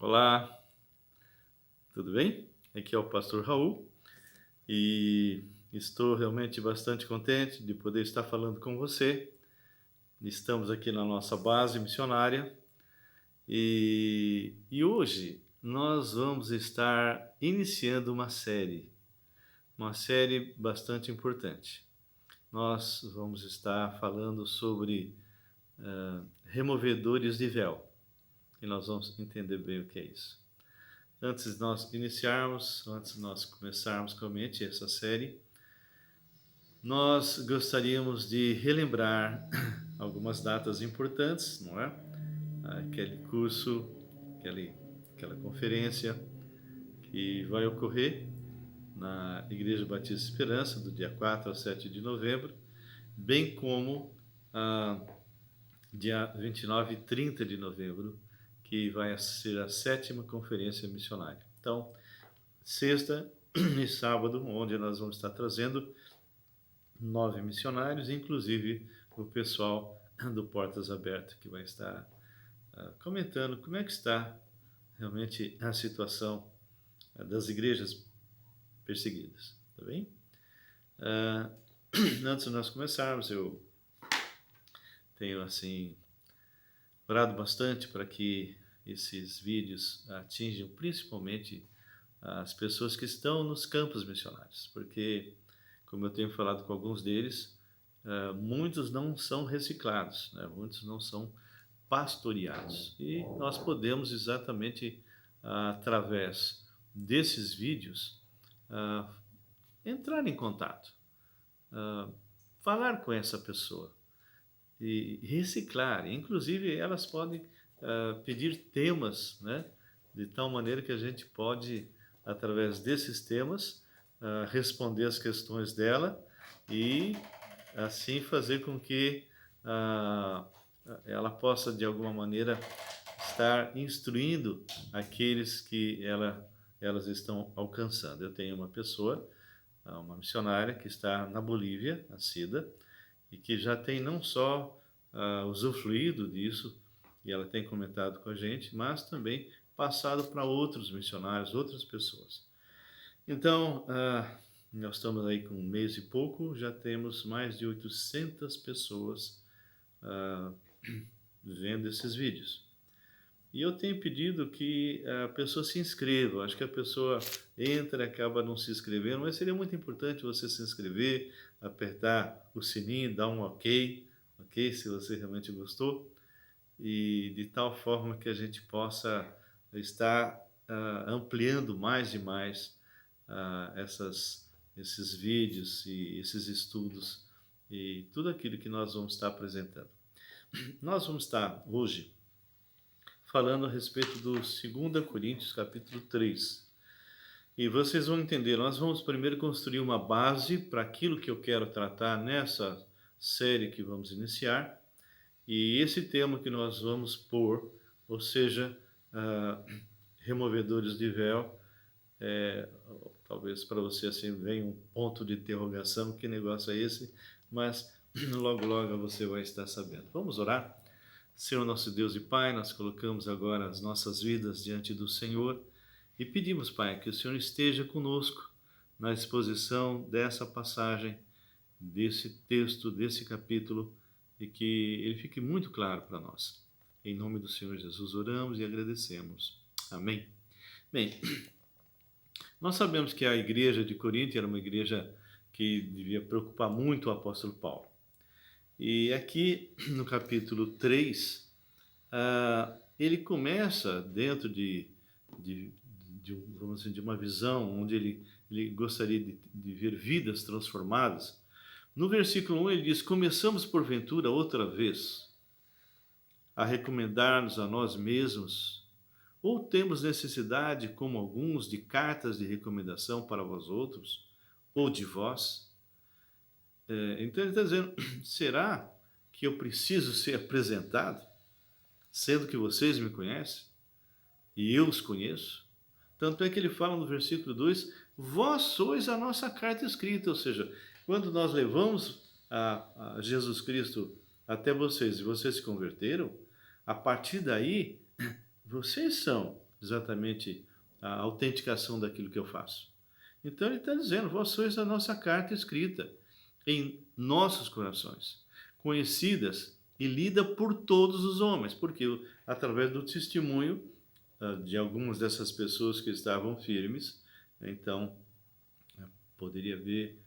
Olá, tudo bem? Aqui é o pastor Raul e estou realmente bastante contente de poder estar falando com você. Estamos aqui na nossa base missionária e hoje nós vamos estar iniciando uma série bastante importante. Nós vamos estar falando sobre removedores de véu e nós vamos entender bem o que é isso. Antes de nós iniciarmos, antes de nós começarmos realmente essa série, nós gostaríamos de relembrar algumas datas importantes, não é? Aquele curso, aquele, aquela conferência que vai ocorrer na Igreja Batista Esperança, do dia 4 a 7 de novembro, bem como dia 29 e 30 de novembro, que vai ser a 7ª Conferência Missionária. Então, sexta e sábado, onde nós vamos estar trazendo 9 missionários, inclusive o pessoal do Portas Abertas, que vai estar comentando como é que está realmente a situação das igrejas perseguidas, tá bem? Antes de nós começarmos, eu tenho assim orado bastante para que esses vídeos atinjam principalmente as pessoas que estão nos campos missionários, porque, como eu tenho falado com alguns deles, muitos não são reciclados, né? Muitos não são pastoreados. E nós podemos exatamente, através desses vídeos, entrar em contato, falar com essa pessoa e reciclar. Inclusive, elas podem pedir temas, né? De tal maneira que a gente pode, através desses temas, responder as questões dela e assim fazer com que ela possa, de alguma maneira, estar instruindo aqueles que elas estão alcançando. Eu tenho uma pessoa, uma missionária que está na Bolívia, a Cida, e que já tem não só usufruído disso, e ela tem comentado com a gente, mas também passado para outros missionários, outras pessoas. Então, nós estamos aí com um mês e pouco, já temos mais de 800 pessoas vendo esses vídeos. E eu tenho pedido que a pessoa se inscreva. Acho que a pessoa entra e acaba não se inscrevendo, mas seria muito importante você se inscrever, apertar o sininho, dar um ok, se você realmente gostou, e de tal forma que a gente possa estar ampliando mais e mais esses vídeos e esses estudos e tudo aquilo que nós vamos estar apresentando. Nós vamos estar hoje falando a respeito do 2 Coríntios capítulo 3. E vocês vão entender, nós vamos primeiro construir uma base para aquilo que eu quero tratar nessa série que vamos iniciar. E esse tema que nós vamos pôr, ou seja, removedores de véu, talvez para você assim venha um ponto de interrogação, que negócio é esse? Mas logo logo você vai estar sabendo. Vamos orar? Senhor nosso Deus e Pai, nós colocamos agora as nossas vidas diante do Senhor e pedimos, Pai, que o Senhor esteja conosco na exposição dessa passagem, desse texto, desse capítulo, e que ele fique muito claro para nós. Em nome do Senhor Jesus oramos e agradecemos. Amém. Bem, nós sabemos que a igreja de Corinto era uma igreja que devia preocupar muito o apóstolo Paulo. E aqui no capítulo 3, ele começa dentro vamos dizer, de uma visão onde ele gostaria de ver vidas transformadas. No versículo 1 ele diz: começamos porventura outra vez a recomendar-nos a nós mesmos, ou temos necessidade, como alguns, de cartas de recomendação para vós outros, ou de vós? Então ele está dizendo: será que eu preciso ser apresentado, sendo que vocês me conhecem e eu os conheço? Tanto é que ele fala no versículo 2: vós sois a nossa carta escrita, ou seja, quando nós levamos a Jesus Cristo até vocês e vocês se converteram, a partir daí, vocês são exatamente a autenticação daquilo que eu faço. Então ele está dizendo, vós sois a nossa carta escrita em nossos corações, conhecidas e lida por todos os homens, porque através do testemunho de algumas dessas pessoas que estavam firmes, então poderia haver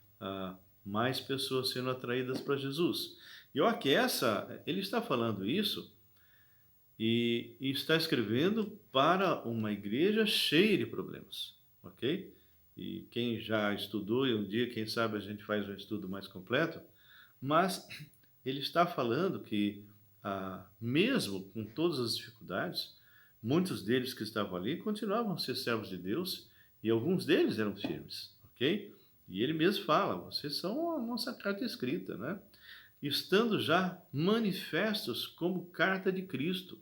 mais pessoas sendo atraídas para Jesus. E olha que ele está falando isso e está escrevendo para uma igreja cheia de problemas, ok? E quem já estudou, e um dia, quem sabe, a gente faz um estudo mais completo, mas ele está falando que, mesmo com todas as dificuldades, muitos deles que estavam ali continuavam a ser servos de Deus e alguns deles eram firmes, ok? E ele mesmo fala, vocês são a nossa carta escrita, né? Estando já manifestos como carta de Cristo,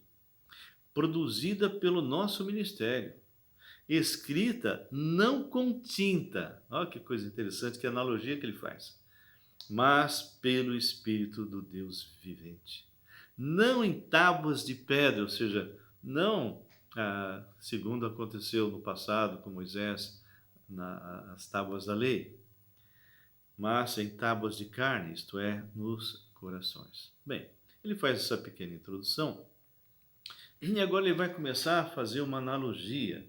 produzida pelo nosso ministério, escrita não com tinta, olha que coisa interessante, que analogia que ele faz, mas pelo Espírito do Deus vivente, não em tábuas de pedra, ou seja, não segundo aconteceu no passado com Moisés, nas tábuas da lei, mas em tábuas de carne, isto é, nos corações. Bem, ele faz essa pequena introdução e agora ele vai começar a fazer uma analogia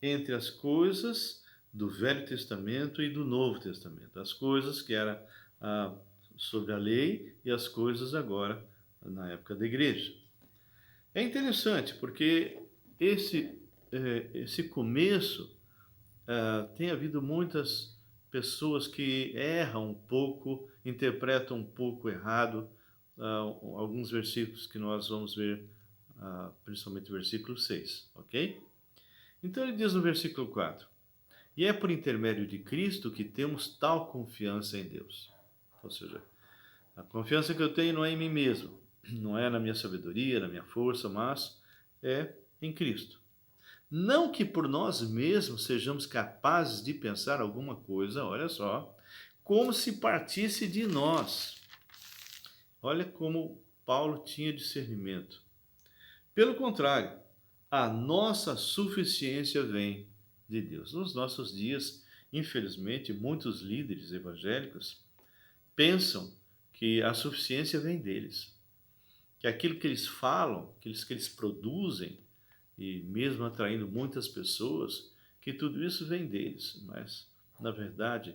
entre as coisas do Velho Testamento e do Novo Testamento. As coisas que eram sobre a lei e as coisas agora na época da igreja. É interessante porque esse começo tem havido muitas pessoas que erram um pouco, interpretam um pouco errado alguns versículos que nós vamos ver, principalmente o versículo 6, ok? Então ele diz no versículo 4, e é por intermédio de Cristo que temos tal confiança em Deus. Ou seja, a confiança que eu tenho não é em mim mesmo, não é na minha sabedoria, na minha força, mas é em Cristo. Não que por nós mesmos sejamos capazes de pensar alguma coisa, olha só, como se partisse de nós. Olha como Paulo tinha discernimento. Pelo contrário, a nossa suficiência vem de Deus. Nos nossos dias, infelizmente, muitos líderes evangélicos pensam que a suficiência vem deles, que aquilo que eles falam, aquilo que eles produzem, e mesmo atraindo muitas pessoas, que tudo isso vem deles. Mas, na verdade,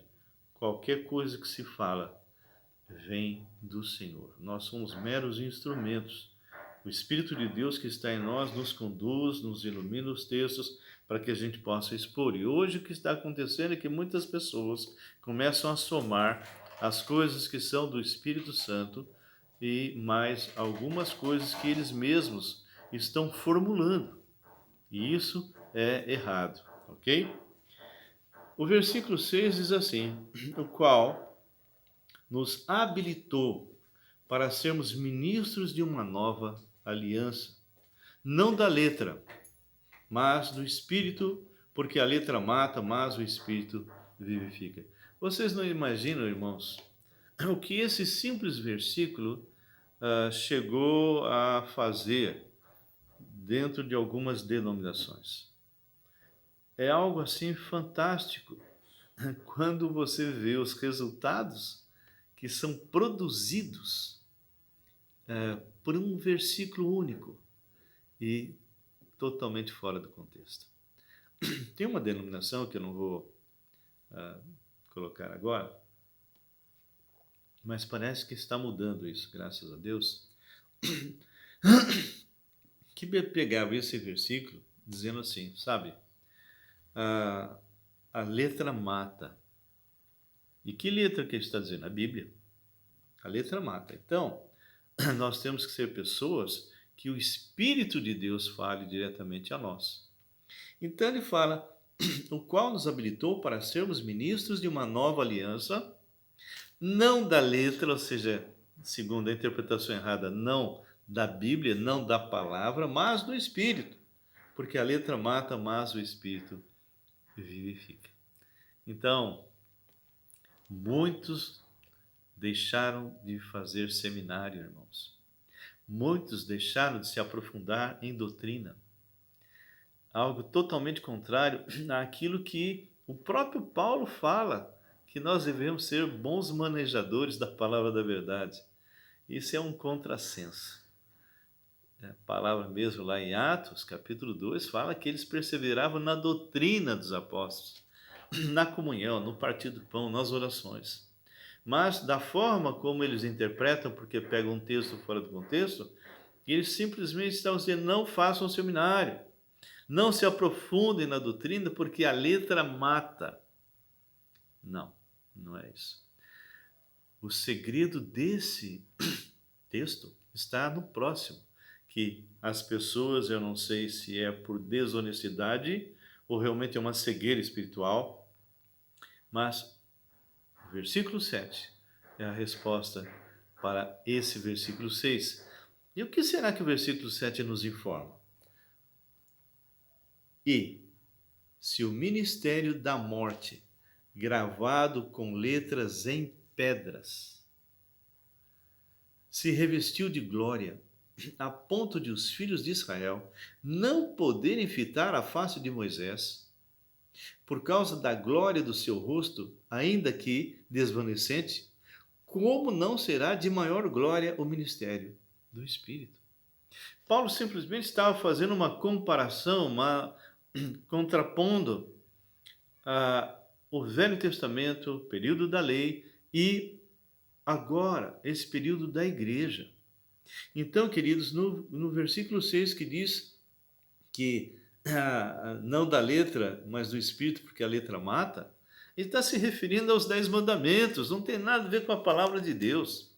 qualquer coisa que se fala vem do Senhor. Nós somos meros instrumentos. O Espírito de Deus que está em nós nos conduz, nos ilumina os textos para que a gente possa expor. E hoje o que está acontecendo é que muitas pessoas começam a somar as coisas que são do Espírito Santo e mais algumas coisas que eles mesmos estão formulando. E isso é errado, ok? O versículo 6 diz assim, o qual nos habilitou para sermos ministros de uma nova aliança, não da letra, mas do Espírito, porque a letra mata, mas o Espírito vivifica. Vocês não imaginam, irmãos, o que esse simples versículo chegou a fazer dentro de algumas denominações. É algo assim fantástico quando você vê os resultados que são produzidos por um versículo único e totalmente fora do contexto. Tem uma denominação que eu não vou colocar agora, mas parece que está mudando isso, graças a Deus, que pegava esse versículo dizendo assim, sabe, a letra mata. E que letra que ele está dizendo? A Bíblia. A letra mata. Então, nós temos que ser pessoas que o Espírito de Deus fale diretamente a nós. Então ele fala, o qual nos habilitou para sermos ministros de uma nova aliança, não da letra, ou seja, segundo a interpretação errada, não da Bíblia, não da palavra, mas do Espírito. Porque a letra mata, mas o Espírito vivifica. Então, muitos deixaram de fazer seminário, irmãos. Muitos deixaram de se aprofundar em doutrina. algo totalmente contrário àquilo que o próprio Paulo fala, que nós devemos ser bons manejadores da palavra da verdade. Isso é um contrassenso. A palavra mesmo lá em Atos, capítulo 2, fala que eles perseveravam na doutrina dos apóstolos, na comunhão, no partir do pão, nas orações. Mas da forma como eles interpretam, porque pegam um texto fora do contexto, eles simplesmente estão dizendo: não façam seminário, não se aprofundem na doutrina, porque a letra mata. Não, não é isso. O segredo desse texto está no próximo, que as pessoas, eu não sei se é por desonestidade ou realmente é uma cegueira espiritual, mas o versículo 7 é a resposta para esse versículo 6. E o que será que o versículo 7 nos informa? E se o ministério da morte, gravado com letras em pedras, se revestiu de glória, a ponto de os filhos de Israel não poderem fitar a face de Moisés, por causa da glória do seu rosto, ainda que desvanecente, como não será de maior glória o ministério do Espírito? Paulo simplesmente estava fazendo uma comparação, contrapondo o Velho Testamento, o período da lei, e agora esse período da igreja. Então, queridos, no versículo 6 que diz que não da letra, mas do Espírito, porque a letra mata, ele está se referindo aos 10 mandamentos, não tem nada a ver com a palavra de Deus.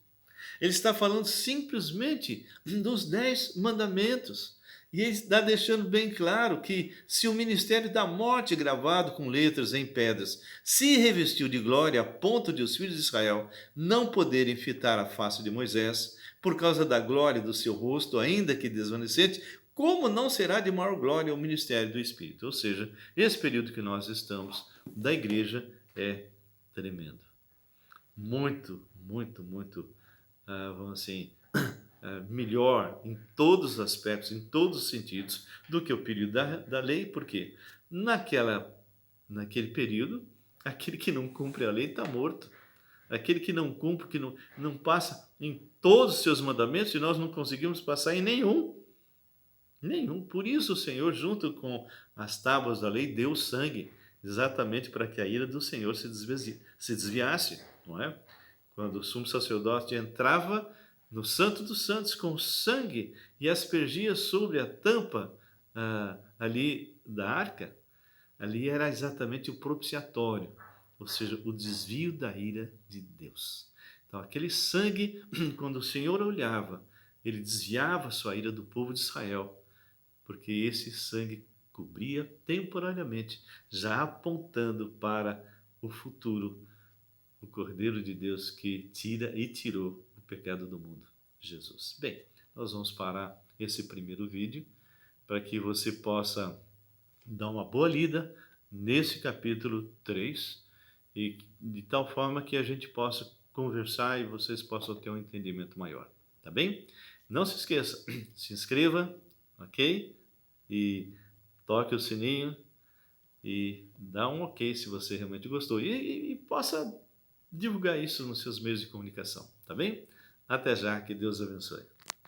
Ele está falando simplesmente dos 10 mandamentos. E ele está deixando bem claro que se o ministério da morte gravado com letras em pedras se revestiu de glória a ponto de os filhos de Israel não poderem fitar a face de Moisés, por causa da glória do seu rosto, ainda que desvanecente, como não será de maior glória o ministério do Espírito? Ou seja, esse período que nós estamos da igreja é tremendo. Muito, muito, muito, vamos assim, melhor em todos os aspectos, em todos os sentidos, do que o período da lei, porque naquele período, aquele que não cumpre a lei está morto. Aquele que não cumpre, que não passa em todos os seus mandamentos, e nós não conseguimos passar em nenhum. Nenhum. Por isso o Senhor, junto com as tábuas da lei, deu sangue, exatamente para que a ira do Senhor se desviasse, não é? Quando o sumo sacerdote entrava no Santo dos Santos com sangue e aspergia sobre a tampa ali da arca, ali era exatamente o propiciatório, ou seja, o desvio da ira de Deus. Então, aquele sangue, quando o Senhor olhava, ele desviava a sua ira do povo de Israel, porque esse sangue cobria temporariamente, já apontando para o futuro, o Cordeiro de Deus que tira e tirou o pecado do mundo, Jesus. Bem, nós vamos parar esse primeiro vídeo para que você possa dar uma boa lida nesse capítulo 3 e de tal forma que a gente possa conversar e vocês possam ter um entendimento maior, tá bem? Não se esqueça, se inscreva, ok? E toque o sininho e dá um ok se você realmente gostou e possa divulgar isso nos seus meios de comunicação, tá bem? Até já, que Deus abençoe.